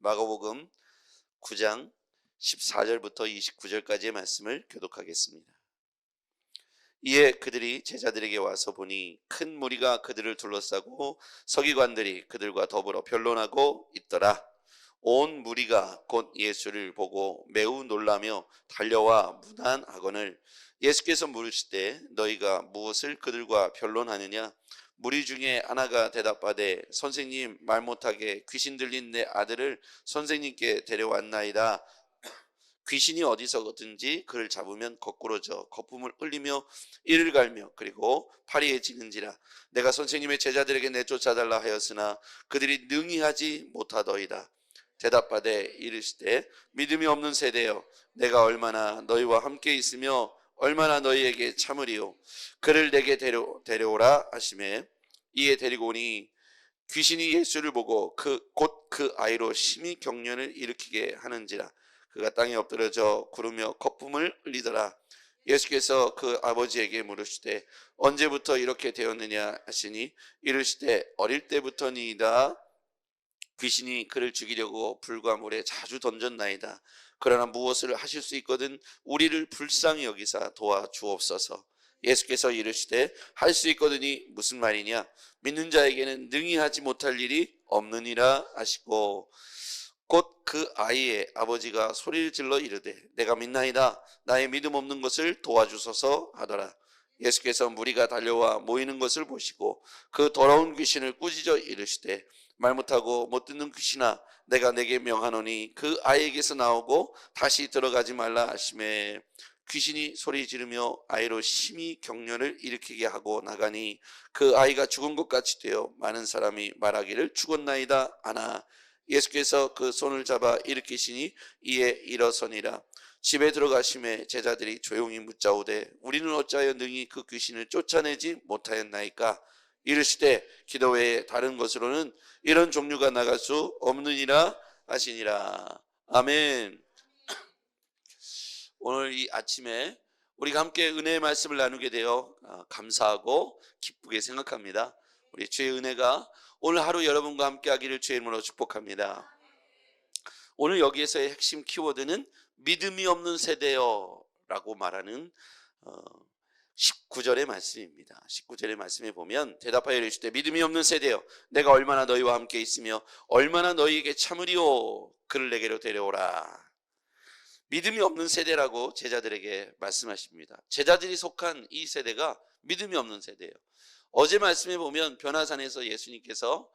마가복음 9장 14절부터 29절까지의 말씀을 교독하겠습니다. 이에 그들이 제자들에게 와서 보니 큰 무리가 그들을 둘러싸고 서기관들이 그들과 더불어 변론하고 있더라. 온 무리가 곧 예수를 보고 매우 놀라며 달려와 문안하거늘 예수께서 물으시되 너희가 무엇을 그들과 변론하느냐? 무리 중에 하나가 대답하되 선생님, 말 못하게 귀신 들린 내 아들을 선생님께 데려왔나이다. 귀신이 어디서든지 그를 잡으면 거꾸로 져 거품을 흘리며 이를 갈며 그리고 파리에 지는지라. 내가 선생님의 제자들에게 내쫓아달라 하였으나 그들이 능히 하지 못하더이다. 대답하되 이르시되 믿음이 없는 세대여, 내가 얼마나 너희와 함께 있으며 얼마나 너희에게 참으리요. 그를 내게 데려오라 하시매 이에 데리고 오니 귀신이 예수를 보고 곧 그 아이로 심히 경련을 일으키게 하는지라. 그가 땅에 엎드려져 구르며 거품을 흘리더라. 예수께서 그 아버지에게 물으시되 언제부터 이렇게 되었느냐 하시니 이르시되 어릴 때부터니이다. 귀신이 그를 죽이려고 불과 물에 자주 던졌나이다. 그러나 무엇을 하실 수 있거든 우리를 불쌍히 여기사 도와주옵소서. 예수께서 이르시되 할 수 있거든이 무슨 말이냐? 믿는 자에게는 능히 하지 못할 일이 없느니라 하시고 곧 그 아이의 아버지가 소리를 질러 이르되 내가 믿나이다. 나의 믿음 없는 것을 도와주소서 하더라. 예수께서 무리가 달려와 모이는 것을 보시고 그 더러운 귀신을 꾸짖어 이르시되 말 못하고 못 듣는 귀신아, 내가 내게 명하노니 그 아이에게서 나오고 다시 들어가지 말라 하시매 귀신이 소리 지르며 아이로 심히 경련을 일으키게 하고 나가니 그 아이가 죽은 것 같이 되어 많은 사람이 말하기를 죽었나이다 하나 예수께서 그 손을 잡아 일으키시니 이에 일어서니라. 집에 들어가심에 제자들이 조용히 묻자오되 우리는 어찌하여 능히 그 귀신을 쫓아내지 못하였나이까? 이르시되 기도 외에 다른 것으로는 이런 종류가 나갈 수 없느니라 하시니라. 아멘. 오늘 이 아침에 우리가 함께 은혜의 말씀을 나누게 되어 감사하고 기쁘게 생각합니다. 우리 주의 은혜가 오늘 하루 여러분과 함께 하기를 주의 이름으로 축복합니다. 오늘 여기에서의 핵심 키워드는 믿음이 없는 세대여 라고 말하는 19절의 말씀입니다. 19절의 말씀에 보면 대답하여 이르시되 믿음이 없는 세대여, 내가 얼마나 너희와 함께 있으며 얼마나 너희에게 참으리요. 그를 내게로 데려오라. 믿음이 없는 세대라고 제자들에게 말씀하십니다. 제자들이 속한 이 세대가 믿음이 없는 세대예요. 어제 말씀에 보면 변화산에서 예수님께서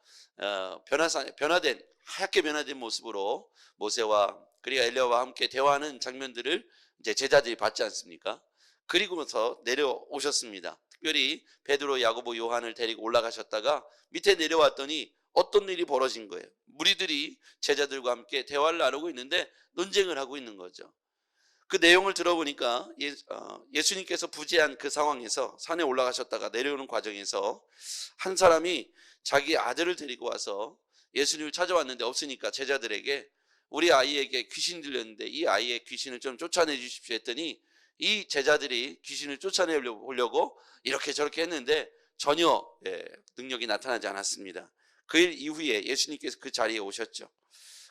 변화된 하얗게 변화된 모습으로 모세와 그리고 엘리야와 함께 대화하는 장면들을 이제 제자들이 봤지 않습니까? 그리고서 내려오셨습니다. 특별히 베드로, 야고보, 요한을 데리고 올라가셨다가 밑에 내려왔더니 어떤 일이 벌어진 거예요. 무리들이 제자들과 함께 대화를 나누고 있는데 논쟁을 하고 있는 거죠. 그 내용을 들어보니까 예수님께서 부재한 그 상황에서 산에 올라가셨다가 내려오는 과정에서 한 사람이 자기 아들을 데리고 와서 예수님을 찾아왔는데 없으니까 제자들에게 우리 아이에게 귀신 들렸는데 이 아이의 귀신을 좀 쫓아내 주십시오 했더니 이 제자들이 귀신을 쫓아내보려고 이렇게 저렇게 했는데 전혀 능력이 나타나지 않았습니다. 그 일 이후에 예수님께서 그 자리에 오셨죠.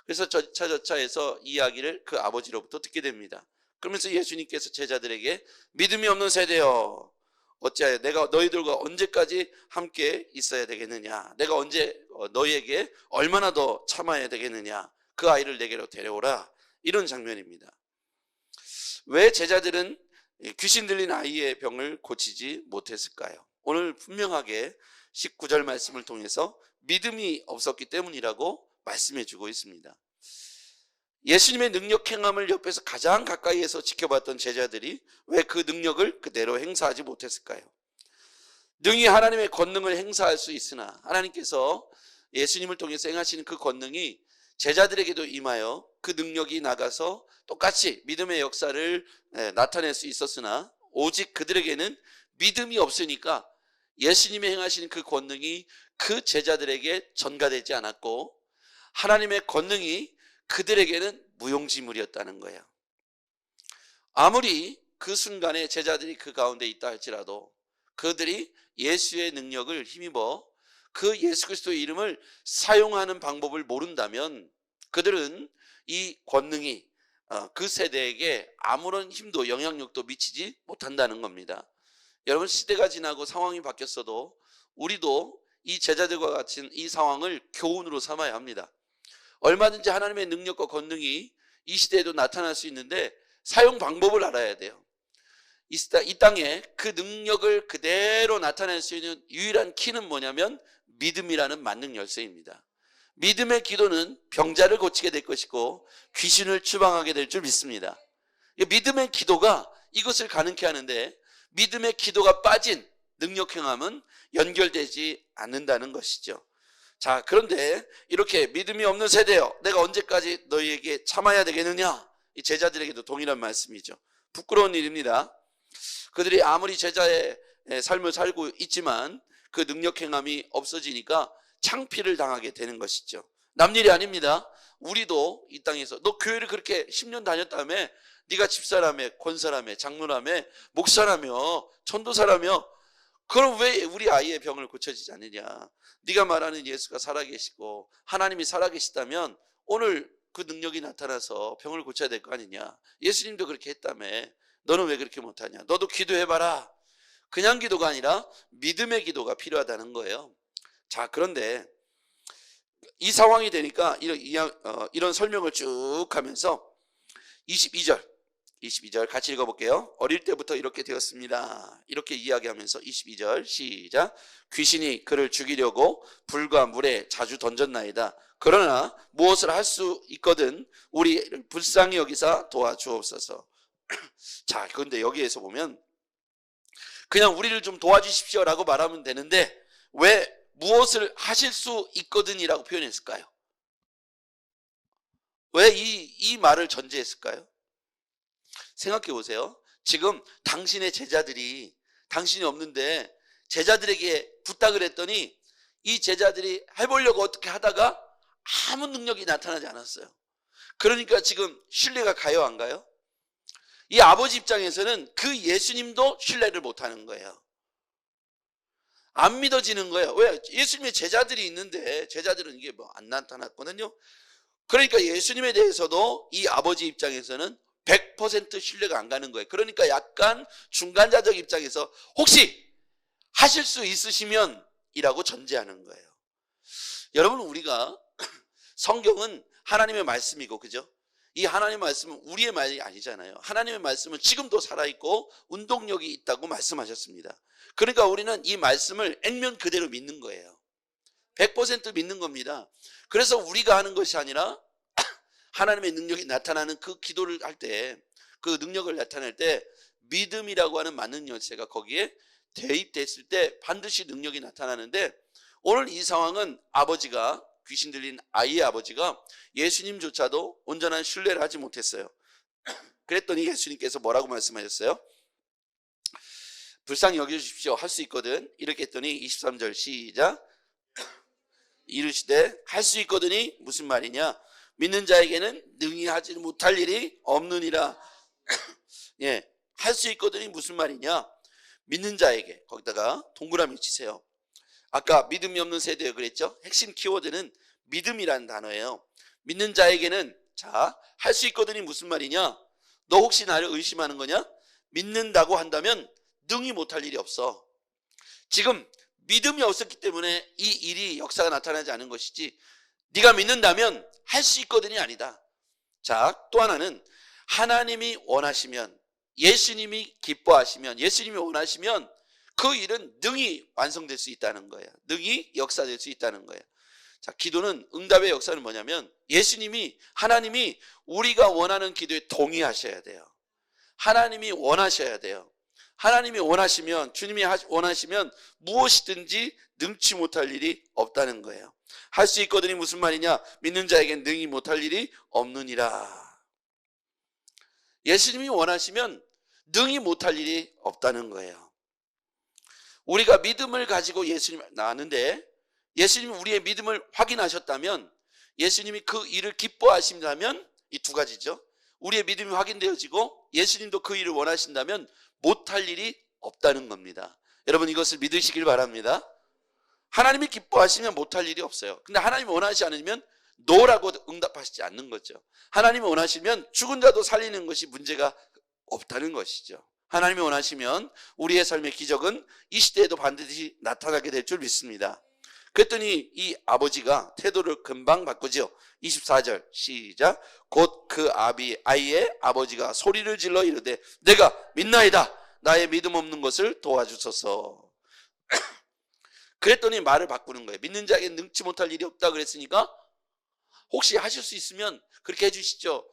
그래서 저차저차해서 이야기를 그 아버지로부터 듣게 됩니다. 그러면서 예수님께서 제자들에게 믿음이 없는 세대여, 어찌하여 내가 너희들과 언제까지 함께 있어야 되겠느냐? 내가 언제 너희에게 얼마나 더 참아야 되겠느냐? 그 아이를 내게로 데려오라. 이런 장면입니다. 왜 제자들은 귀신 들린 아이의 병을 고치지 못했을까요? 오늘 분명하게 19절 말씀을 통해서 믿음이 없었기 때문이라고 말씀해 주고 있습니다. 예수님의 능력 행함을 옆에서 가장 가까이에서 지켜봤던 제자들이 왜 그 능력을 그대로 행사하지 못했을까요? 능히 하나님의 권능을 행사할 수 있으나 하나님께서 예수님을 통해서 행하시는 그 권능이 제자들에게도 임하여 그 능력이 나가서 똑같이 믿음의 역사를 나타낼 수 있었으나 오직 그들에게는 믿음이 없으니까 예수님이 행하시는 그 권능이 그 제자들에게 전가되지 않았고 하나님의 권능이 그들에게는 무용지물이었다는 거예요. 아무리 그 순간에 제자들이 그 가운데 있다 할지라도 그들이 예수의 능력을 힘입어 그 예수 그리스도의 이름을 사용하는 방법을 모른다면 그들은 이 권능이 그 세대에게 아무런 힘도 영향력도 미치지 못한다는 겁니다. 여러분, 시대가 지나고 상황이 바뀌었어도 우리도 이 제자들과 같은 이 상황을 교훈으로 삼아야 합니다. 얼마든지 하나님의 능력과 권능이 이 시대에도 나타날 수 있는데 사용 방법을 알아야 돼요. 이 땅에 그 능력을 그대로 나타낼 수 있는 유일한 키는 뭐냐면 믿음이라는 만능 열쇠입니다. 믿음의 기도는 병자를 고치게 될 것이고 귀신을 추방하게 될 줄 믿습니다. 믿음의 기도가 이것을 가능케 하는데 믿음의 기도가 빠진 능력 행함은 연결되지 않는다는 것이죠. 자, 그런데 이렇게 믿음이 없는 세대여, 내가 언제까지 너희에게 참아야 되겠느냐? 이 제자들에게도 동일한 말씀이죠. 부끄러운 일입니다. 그들이 아무리 제자의 삶을 살고 있지만 그 능력 행함이 없어지니까 창피를 당하게 되는 것이죠. 남일이 아닙니다. 우리도 이 땅에서 너 교회를 그렇게 10년 다녔다며, 네가 집사라며, 권사라며, 장로라며, 목사라며, 전도사라며, 그럼 왜 우리 아이의 병을 고쳐지지 않느냐? 네가 말하는 예수가 살아계시고 하나님이 살아계시다면 오늘 그 능력이 나타나서 병을 고쳐야 될 거 아니냐? 예수님도 그렇게 했다며. 너는 왜 그렇게 못하냐? 너도 기도해봐라. 그냥 기도가 아니라 믿음의 기도가 필요하다는 거예요. 자, 그런데 이 상황이 되니까 이런 설명을 쭉 하면서 22절 같이 읽어볼게요. 어릴 때부터 이렇게 되었습니다. 이렇게 이야기하면서 22절 시작. 귀신이 그를 죽이려고 불과 물에 자주 던졌나이다. 그러나 무엇을 할 수 있거든 우리를 불쌍히 여기사 도와주옵소서. 자, 그런데 여기에서 보면 그냥 우리를 좀 도와주십시오 라고 말하면 되는데 왜 무엇을 하실 수 있거든이라고 표현했을까요? 왜 이 말을 전제했을까요? 생각해 보세요. 지금 당신의 제자들이, 당신이 없는데 제자들에게 부탁을 했더니 이 제자들이 해보려고 어떻게 하다가 아무 능력이 나타나지 않았어요. 그러니까 지금 신뢰가 가요, 안 가요? 이 아버지 입장에서는 그 예수님도 신뢰를 못하는 거예요. 안 믿어지는 거예요. 왜? 예수님의 제자들이 있는데 제자들은 이게 뭐 안 나타났거든요. 그러니까 예수님에 대해서도 이 아버지 입장에서는 100% 신뢰가 안 가는 거예요. 그러니까 약간 중간자적 입장에서 혹시 하실 수 있으시면 이라고 전제하는 거예요. 여러분, 우리가 성경은 하나님의 말씀이고, 그죠? 이 하나님의 말씀은 우리의 말이 아니잖아요. 하나님의 말씀은 지금도 살아있고 운동력이 있다고 말씀하셨습니다. 그러니까 우리는 이 말씀을 액면 그대로 믿는 거예요. 100% 믿는 겁니다. 그래서 우리가 하는 것이 아니라 하나님의 능력이 나타나는 그 기도를 할 때, 그 능력을 나타낼 때 믿음이라고 하는 만능 열쇠가 거기에 대입됐을 때 반드시 능력이 나타나는데, 오늘 이 상황은 아버지가, 귀신 들린 아이의 아버지가 예수님조차도 온전한 신뢰를 하지 못했어요. 그랬더니 예수님께서 뭐라고 말씀하셨어요? 불쌍히 여겨주십시오, 할 수 있거든. 이렇게 했더니 23절 시작. 이르시되 할 수 있거든이 무슨 말이냐? 믿는 자에게는 능히 하지 못할 일이 없느니라. 예, 할 수 있거든이 무슨 말이냐? 믿는 자에게, 거기다가 동그라미 치세요. 아까 믿음이 없는 세대에 그랬죠? 핵심 키워드는 믿음이라는 단어예요. 믿는 자에게는, 자, 할 수 있거든이 무슨 말이냐? 너 혹시 나를 의심하는 거냐? 믿는다고 한다면 능히 못할 일이 없어. 지금 믿음이 없었기 때문에 이 일이, 역사가 나타나지 않은 것이지, 네가 믿는다면 할 수 있거든이 아니다. 자, 또 하나는 하나님이 원하시면, 예수님이 기뻐하시면, 예수님이 원하시면 그 일은 능히 완성될 수 있다는 거예요. 능히 역사될 수 있다는 거예요. 자, 기도는, 응답의 역사는 뭐냐면 예수님이, 하나님이 우리가 원하는 기도에 동의하셔야 돼요. 하나님이 원하셔야 돼요. 하나님이 원하시면, 주님이 원하시면 무엇이든지 능치 못할 일이 없다는 거예요. 할 수 있거든이 무슨 말이냐? 믿는 자에겐 능히 못할 일이 없느니라. 예수님이 원하시면 능히 못할 일이 없다는 거예요. 우리가 믿음을 가지고 예수님 나왔는데, 예수님이 우리의 믿음을 확인하셨다면, 예수님이 그 일을 기뻐하신다면, 이 두 가지죠. 우리의 믿음이 확인되어지고 예수님도 그 일을 원하신다면 못할 일이 없다는 겁니다. 여러분, 이것을 믿으시길 바랍니다. 하나님이 기뻐하시면 못할 일이 없어요. 근데 하나님이 원하지 않으면 노라고 응답하시지 않는 거죠. 하나님이 원하시면 죽은 자도 살리는 것이 문제가 없다는 것이죠. 하나님이 원하시면 우리의 삶의 기적은 이 시대에도 반드시 나타나게 될 줄 믿습니다. 그랬더니 이 아버지가 태도를 금방 바꾸죠. 24절 시작. 곧 그 아이의 아버지가 소리를 질러 이르되 내가 믿나이다. 나의 믿음 없는 것을 도와주소서. 그랬더니 말을 바꾸는 거예요. 믿는 자에게 능치 못할 일이 없다 그랬으니까 혹시 하실 수 있으면 그렇게 해주시죠.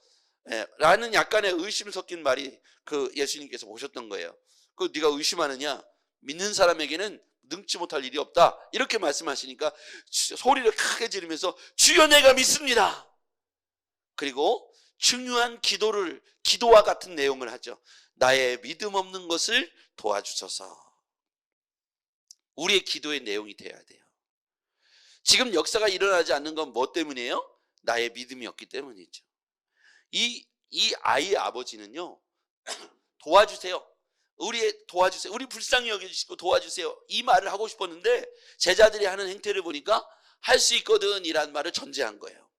라는 약간의 의심 섞인 말이 그 예수님께서 보셨던 거예요. 그 네가 의심하느냐? 믿는 사람에게는 능치 못할 일이 없다. 이렇게 말씀하시니까 소리를 크게 지르면서 주여 내가 믿습니다. 그리고 중요한 기도와 같은 내용을 하죠. 나의 믿음 없는 것을 도와주소서. 우리의 기도의 내용이 돼야 돼요. 지금 역사가 일어나지 않는 건 뭐 때문이에요? 나의 믿음이 없기 때문이죠. 이 아이의 아버지는요, 도와주세요. 도와주세요. 우리 불쌍히 여겨주시고 도와주세요. 이 말을 하고 싶었는데 제자들이 하는 행태를 보니까 할 수 있거든 이란 말을 전제한 거예요.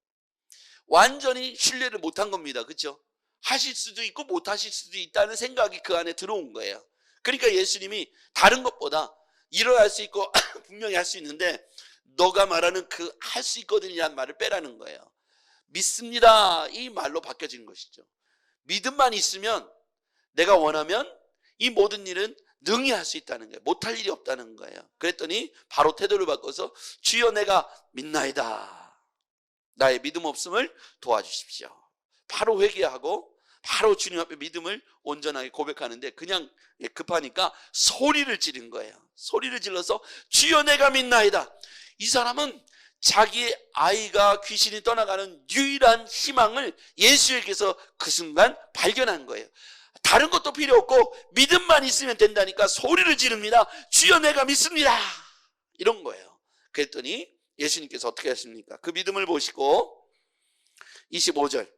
완전히 신뢰를 못한 겁니다. 그렇죠? 하실 수도 있고 못하실 수도 있다는 생각이 그 안에 들어온 거예요. 그러니까 예수님이 다른 것보다 일어날 수 있고 분명히 할 수 있는데 너가 말하는 그 할 수 있거든 이란 말을 빼라는 거예요. 믿습니다. 이 말로 바뀌어진 것이죠. 믿음만 있으면 내가 원하면 이 모든 일은 능히 할 수 있다는 거예요. 못할 일이 없다는 거예요. 그랬더니 바로 태도를 바꿔서 주여 내가 믿나이다. 나의 믿음 없음을 도와주십시오. 바로 회개하고 바로 주님 앞에 믿음을 온전하게 고백하는데 그냥 급하니까 소리를 지른 거예요. 소리를 질러서 주여 내가 믿나이다. 이 사람은 자기의 아이가 귀신이 떠나가는 유일한 희망을 예수에게서 그 순간 발견한 거예요. 다른 것도 필요 없고 믿음만 있으면 된다니까 소리를 지릅니다. 주여 내가 믿습니다. 이런 거예요. 그랬더니 예수님께서 어떻게 하십니까? 그 믿음을 보시고 25절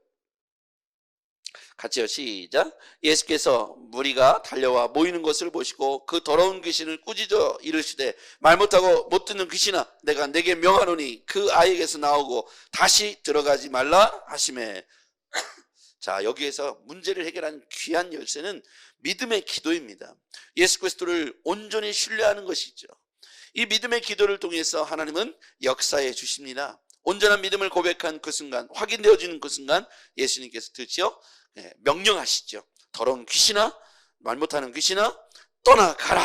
같이요. 시작. 예수께서 무리가 달려와 모이는 것을 보시고 그 더러운 귀신을 꾸짖어 이르시되 말 못하고 못 듣는 귀신아 내가 내게 명하노니 그 아이에게서 나오고 다시 들어가지 말라 하시매. 자, 여기에서 문제를 해결하는 귀한 열쇠는 믿음의 기도입니다. 예수 그리스도를 온전히 신뢰하는 것이죠. 이 믿음의 기도를 통해서 하나님은 역사해 주십니다. 온전한 믿음을 고백한 그 순간, 확인되어지는 그 순간 예수님께서 드디어 명령하시죠. 더러운 귀신아, 말 못하는 귀신아 떠나가라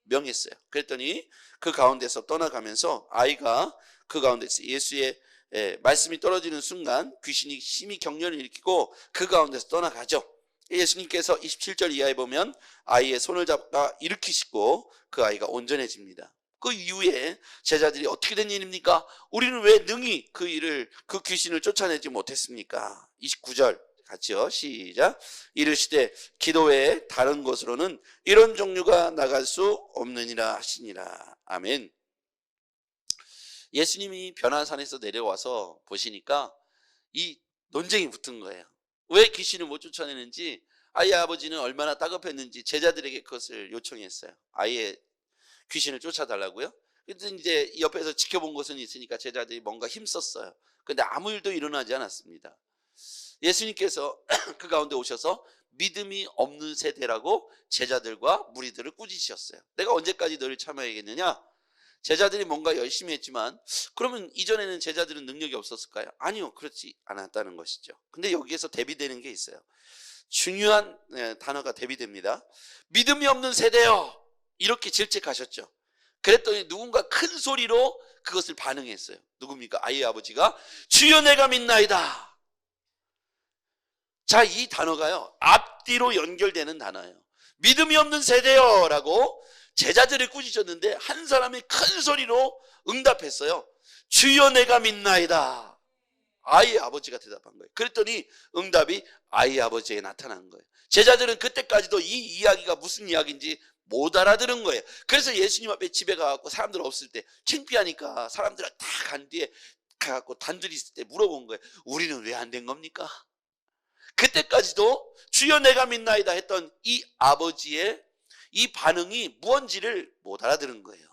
명했어요. 그랬더니 그 가운데서 떠나가면서 아이가 그 가운데서 예수의 말씀이 떨어지는 순간 귀신이 심히 경련을 일으키고 그 가운데서 떠나가죠. 예수님께서 27절 이하에 보면 아이의 손을 잡아 일으키시고 그 아이가 온전해집니다. 그 이후에 제자들이 어떻게 된 일입니까? 우리는 왜 능히 그 귀신을 쫓아내지 못했습니까? 29절 같이요. 시작. 이르시되 기도 외에 다른 것으로는 이런 종류가 나갈 수 없느니라 하시니라. 아멘. 예수님이 변화산에서 내려와서 보시니까 이 논쟁이 붙은 거예요. 왜 귀신을 못 쫓아내는지, 아이의 아버지는 얼마나 따급했는지 제자들에게 그것을 요청했어요. 아이의 귀신을 쫓아달라고요. 그래서 이제 옆에서 지켜본 것은 있으니까 제자들이 뭔가 힘썼어요. 근데 아무 일도 일어나지 않았습니다. 예수님께서 그 가운데 오셔서 믿음이 없는 세대라고 제자들과 무리들을 꾸짖으셨어요. 내가 언제까지 너를 참아야겠느냐? 제자들이 뭔가 열심히 했지만 그러면 이전에는 제자들은 능력이 없었을까요? 아니요, 그렇지 않았다는 것이죠. 근데 여기에서 대비되는 게 있어요. 중요한 단어가 대비됩니다. 믿음이 없는 세대요, 이렇게 질책하셨죠. 그랬더니 누군가 큰 소리로 그것을 반응했어요. 누굽니까? 아이의 아버지가 주여 내가 믿나이다. 자, 이 단어가요 앞뒤로 연결되는 단어예요. 믿음이 없는 세대요 라고 제자들을 꾸짖었는데 한 사람이 큰 소리로 응답했어요. 주여 내가 믿나이다. 아이의 아버지가 대답한 거예요. 그랬더니 응답이 아이의 아버지에 나타난 거예요. 제자들은 그때까지도 이 이야기가 무슨 이야기인지 못 알아들은 거예요. 그래서 예수님 앞에 집에 가갖고 사람들 없을 때 창피하니까 사람들 다 간 뒤에 가갖고 단둘이 있을 때 물어본 거예요. 우리는 왜 안 된 겁니까? 그때까지도 주여 내가 믿나이다 했던 이 아버지의 이 반응이 무언지를 못 알아들은 거예요.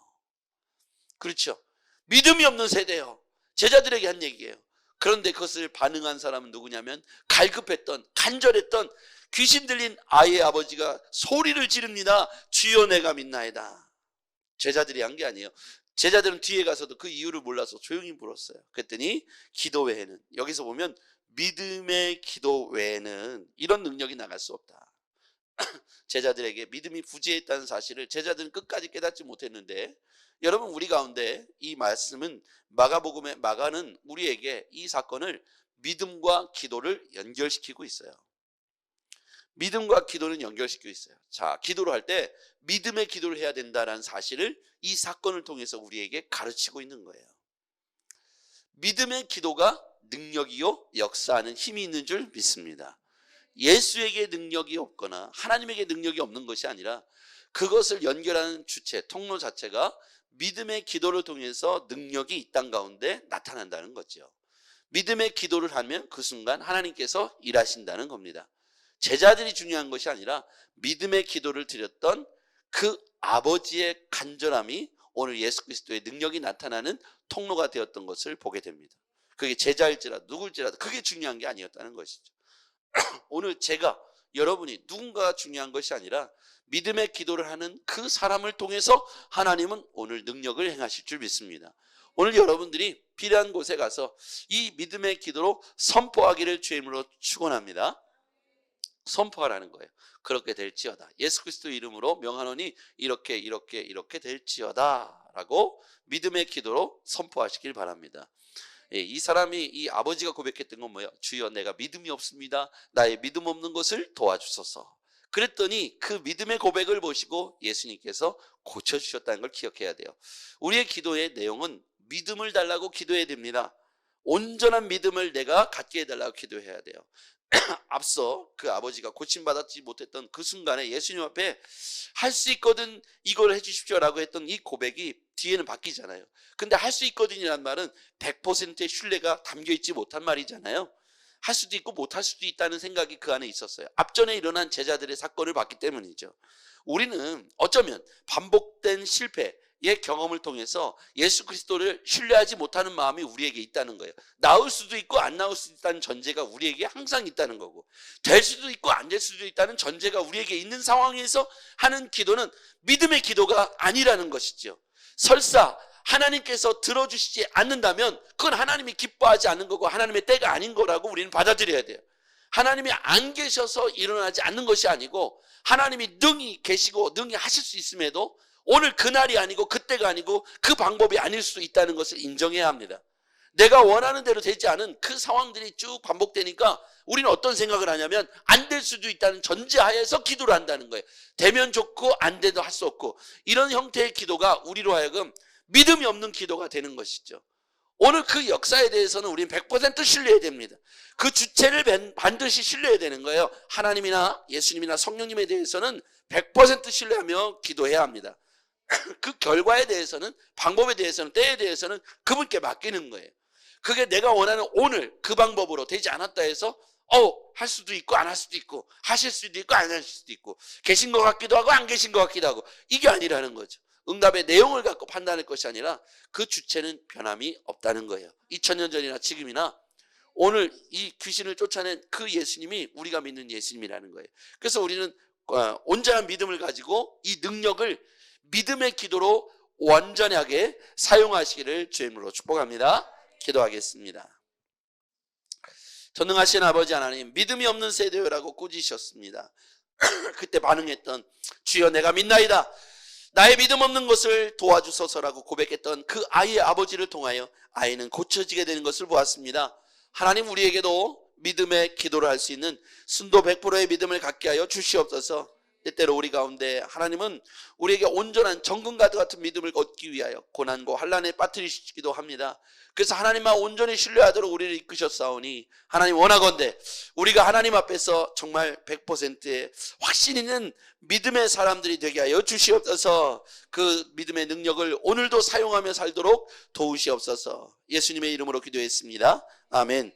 그렇죠. 믿음이 없는 세대요. 제자들에게 한 얘기예요. 그런데 그것을 반응한 사람은 누구냐면 갈급했던, 간절했던 귀신 들린 아이의 아버지가 소리를 지릅니다. 주여 내가 믿나이다. 제자들이 한 게 아니에요. 제자들은 뒤에 가서도 그 이유를 몰라서 조용히 물었어요. 그랬더니 기도 외에는, 여기서 보면 믿음의 기도 외에는 이런 능력이 나갈 수 없다. 제자들에게 믿음이 부재했다는 사실을 제자들은 끝까지 깨닫지 못했는데, 여러분 우리 가운데 이 말씀은 마가복음의 마가는 우리에게 이 사건을 믿음과 기도를 연결시키고 있어요. 믿음과 기도는 연결시키고 있어요. 자, 기도를 할 때 믿음의 기도를 해야 된다는 사실을 이 사건을 통해서 우리에게 가르치고 있는 거예요. 믿음의 기도가 능력이요 역사하는 힘이 있는 줄 믿습니다. 예수에게 능력이 없거나 하나님에게 능력이 없는 것이 아니라 그것을 연결하는 주체, 통로 자체가 믿음의 기도를 통해서 능력이 이 땅 가운데 나타난다는 거죠. 믿음의 기도를 하면 그 순간 하나님께서 일하신다는 겁니다. 제자들이 중요한 것이 아니라 믿음의 기도를 드렸던 그 아버지의 간절함이 오늘 예수 그리스도의 능력이 나타나는 통로가 되었던 것을 보게 됩니다. 그게 제자일지라도 누굴지라도 그게 중요한 게 아니었다는 것이죠. 오늘 제가, 여러분이 누군가가 중요한 것이 아니라 믿음의 기도를 하는 그 사람을 통해서 하나님은 오늘 능력을 행하실 줄 믿습니다. 오늘 여러분들이 필요한 곳에 가서 이 믿음의 기도로 선포하기를 주의 이름으로 축원합니다. 선포하라는 거예요. 그렇게 될지어다. 예수 그리스도 이름으로 명하노니 이렇게 될지어다 라고 믿음의 기도로 선포하시길 바랍니다. 이 사람이, 이 아버지가 고백했던 건 뭐예요? 주여 내가 믿음이 없습니다. 나의 믿음 없는 것을 도와주소서. 그랬더니 그 믿음의 고백을 보시고 예수님께서 고쳐주셨다는 걸 기억해야 돼요. 우리의 기도의 내용은 믿음을 달라고 기도해야 됩니다. 온전한 믿음을 내가 갖게 해달라고 기도해야 돼요. 앞서 그 아버지가 고침받았지 못했던 그 순간에 예수님 앞에 할 수 있거든 이걸 해주십시오라고 했던 이 고백이 뒤에는 바뀌잖아요. 근데 할 수 있거든이란 말은 100%의 신뢰가 담겨있지 못한 말이잖아요. 할 수도 있고 못할 수도 있다는 생각이 그 안에 있었어요. 앞전에 일어난 제자들의 사건을 봤기 때문이죠. 우리는 어쩌면 반복된 실패의 경험을 통해서 예수 그리스도를 신뢰하지 못하는 마음이 우리에게 있다는 거예요. 나올 수도 있고 안 나올 수도 있다는 전제가 우리에게 항상 있다는 거고, 될 수도 있고 안 될 수도 있다는 전제가 우리에게 있는 상황에서 하는 기도는 믿음의 기도가 아니라는 것이죠. 설사 하나님께서 들어주시지 않는다면 그건 하나님이 기뻐하지 않는 거고 하나님의 때가 아닌 거라고 우리는 받아들여야 돼요. 하나님이 안 계셔서 일어나지 않는 것이 아니고 하나님이 능히 계시고 능히 하실 수 있음에도 오늘 그날이 아니고 그때가 아니고 그 방법이 아닐 수 있다는 것을 인정해야 합니다. 내가 원하는 대로 되지 않은 그 상황들이 쭉 반복되니까 우리는 어떤 생각을 하냐면 안 될 수도 있다는 전제하에서 기도를 한다는 거예요. 되면 좋고 안 돼도 할 수 없고, 이런 형태의 기도가 우리로 하여금 믿음이 없는 기도가 되는 것이죠. 오늘 그 역사에 대해서는 우리는 100% 신뢰해야 됩니다. 그 주체를 반드시 신뢰해야 되는 거예요. 하나님이나 예수님이나 성령님에 대해서는 100% 신뢰하며 기도해야 합니다. 그 결과에 대해서는, 방법에 대해서는, 때에 대해서는 그분께 맡기는 거예요. 그게 내가 원하는 오늘 그 방법으로 되지 않았다 해서 할 수도 있고 안 할 수도 있고 하실 수도 있고 안 하실 수도 있고 계신 것 같기도 하고 안 계신 것 같기도 하고, 이게 아니라는 거죠. 응답의 내용을 갖고 판단할 것이 아니라 그 주체는 변함이 없다는 거예요. 2000년 전이나 지금이나 오늘 이 귀신을 쫓아낸 그 예수님이 우리가 믿는 예수님이라는 거예요. 그래서 우리는 온전한 믿음을 가지고 이 능력을 믿음의 기도로 완전하게 사용하시기를 주의 이름으로 축복합니다. 기도하겠습니다. 전능하신 아버지 하나님, 믿음이 없는 세대라고 꾸짖으셨습니다. 그때 반응했던 주여 내가 믿나이다, 나의 믿음 없는 것을 도와주소서라고 고백했던 그 아이의 아버지를 통하여 아이는 고쳐지게 되는 것을 보았습니다. 하나님, 우리에게도 믿음의 기도를 할 수 있는 순도 100%의 믿음을 갖게 하여 주시옵소서. 때때로 우리 가운데 하나님은 우리에게 온전한 정금가드 같은 믿음을 얻기 위하여 고난과 환난에 빠뜨리시기도 합니다. 그래서 하나님만 온전히 신뢰하도록 우리를 이끄셨사오니 하나님 원하건대 우리가 하나님 앞에서 정말 100%의 확신 있는 믿음의 사람들이 되게 하여 주시옵소서. 그 믿음의 능력을 오늘도 사용하며 살도록 도우시옵소서. 예수님의 이름으로 기도했습니다. 아멘.